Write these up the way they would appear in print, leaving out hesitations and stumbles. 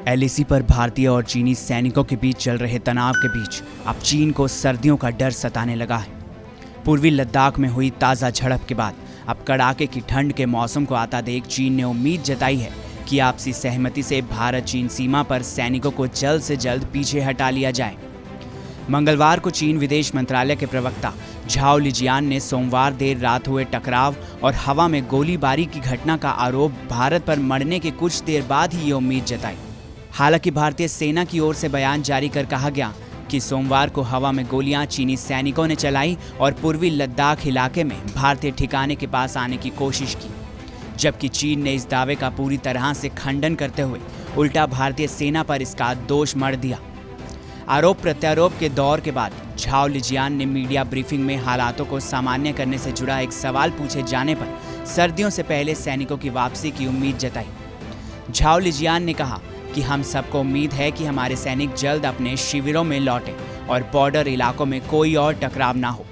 LAC पर भारतीय और चीनी सैनिकों के बीच चल रहे तनाव के बीच अब चीन को सर्दियों का डर सताने लगा है। पूर्वी लद्दाख में हुई ताज़ा झड़प के बाद अब कड़ाके की ठंड के मौसम को आता देख चीन ने उम्मीद जताई है कि आपसी सहमति से भारत चीन सीमा पर सैनिकों को जल्द से जल्द पीछे हटा लिया जाए। मंगलवार को चीन विदेश मंत्रालय के प्रवक्ता झाओ लिजियान ने सोमवार देर रात हुए टकराव और हवा में गोलीबारी की घटना का आरोप भारत पर मढ़ने के कुछ देर बाद ही ये उम्मीद जताई। हालांकि भारतीय सेना की ओर से बयान जारी कर कहा गया कि सोमवार को हवा में गोलियां चीनी सैनिकों ने चलाई और पूर्वी लद्दाख इलाके में भारतीय ठिकाने के पास आने की कोशिश की, जबकि चीन ने इस दावे का पूरी तरह से खंडन करते हुए उल्टा भारतीय सेना पर इसका दोष मढ़ दिया। आरोप प्रत्यारोप के दौर के बाद झाओ लिजियान ने मीडिया ब्रीफिंग में हालातों को सामान्य करने से जुड़ा एक सवाल पूछे जाने पर सर्दियों से पहले सैनिकों की वापसी की उम्मीद जताई। झाओ लिजियान ने कहा कि हम सबको उम्मीद है कि हमारे सैनिक जल्द अपने शिविरों में लौटें और बॉर्डर इलाकों में कोई और टकराव ना हो।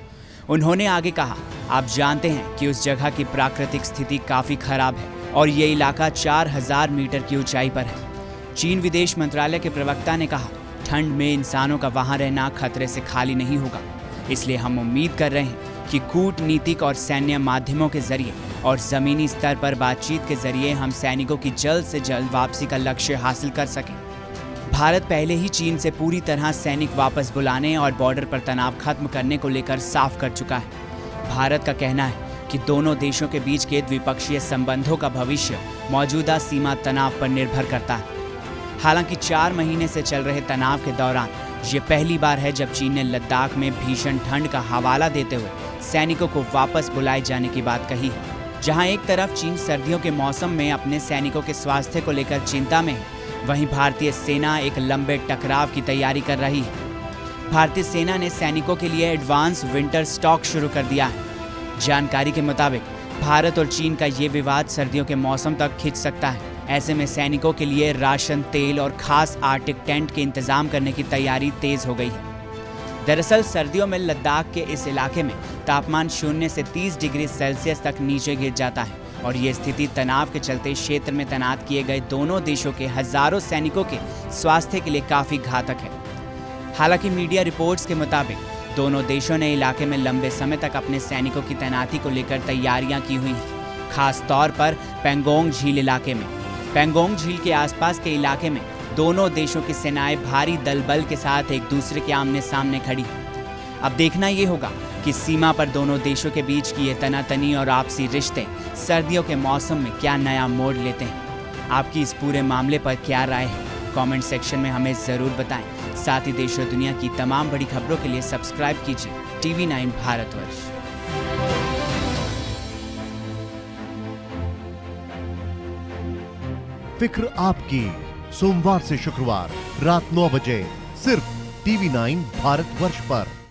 उन्होंने आगे कहा, आप जानते हैं कि उस जगह की प्राकृतिक स्थिति काफ़ी खराब है और ये इलाका 4000 मीटर की ऊंचाई पर है। चीन विदेश मंत्रालय के प्रवक्ता ने कहा, ठंड में इंसानों का वहां रहना खतरे से खाली नहीं होगा, इसलिए हम उम्मीद कर रहे हैं कि कूटनीतिक और सैन्य माध्यमों के जरिए और ज़मीनी स्तर पर बातचीत के जरिए हम सैनिकों की जल्द से जल्द वापसी का लक्ष्य हासिल कर सकें। भारत पहले ही चीन से पूरी तरह सैनिक वापस बुलाने और बॉर्डर पर तनाव खत्म करने को लेकर साफ कर चुका है। भारत का कहना है कि दोनों देशों के बीच के द्विपक्षीय संबंधों का भविष्य मौजूदा सीमा तनाव पर निर्भर करता है। हालांकि 4 महीने से चल रहे तनाव के दौरान ये पहली बार है जब चीन ने लद्दाख में भीषण ठंड का हवाला देते हुए सैनिकों को वापस बुलाए जाने की बात कही है। जहां एक तरफ चीन सर्दियों के मौसम में अपने सैनिकों के स्वास्थ्य को लेकर चिंता में है, वहीं भारतीय सेना एक लंबे टकराव की तैयारी कर रही है। भारतीय सेना ने सैनिकों के लिए एडवांस विंटर स्टॉक शुरू कर दिया है। जानकारी के मुताबिक भारत और चीन का ये विवाद सर्दियों के मौसम तक खिंच सकता है। ऐसे में सैनिकों के लिए राशन, तेल और खास आर्टिक टेंट के इंतजाम करने की तैयारी तेज हो गई है। दरअसल सर्दियों में लद्दाख के इस इलाके में तापमान 0 से 30 डिग्री सेल्सियस तक नीचे गिर जाता है और ये स्थिति तनाव के चलते क्षेत्र में तैनात किए गए दोनों देशों के हजारों सैनिकों के स्वास्थ्य के लिए काफी घातक है। हालांकि मीडिया रिपोर्ट्स के मुताबिक दोनों देशों ने इलाके में लंबे समय तक अपने सैनिकों की तैनाती को लेकर तैयारियां की हुई हैं, खास तौर पर पेंगोंग झील इलाके में। पेंगोंग झील के आसपास के इलाके में दोनों देशों की सेनाएं भारी दल बल के साथ एक दूसरे के आमने सामने खड़ी। अब देखना ये होगा कि सीमा पर दोनों देशों के बीच की ये तनातनी और आपसी रिश्ते सर्दियों के मौसम में क्या नया मोड़ लेते हैं। आपकी इस पूरे मामले पर क्या राय है, कमेंट सेक्शन में हमें ज़रूर बताएं। साथ ही देश और दुनिया की तमाम बड़ी खबरों के लिए सब्सक्राइब कीजिए TV9 भारतवर्ष। फिक्र आपकी, सोमवार से शुक्रवार रात 9 बजे सिर्फ TV9 भारतवर्ष पर।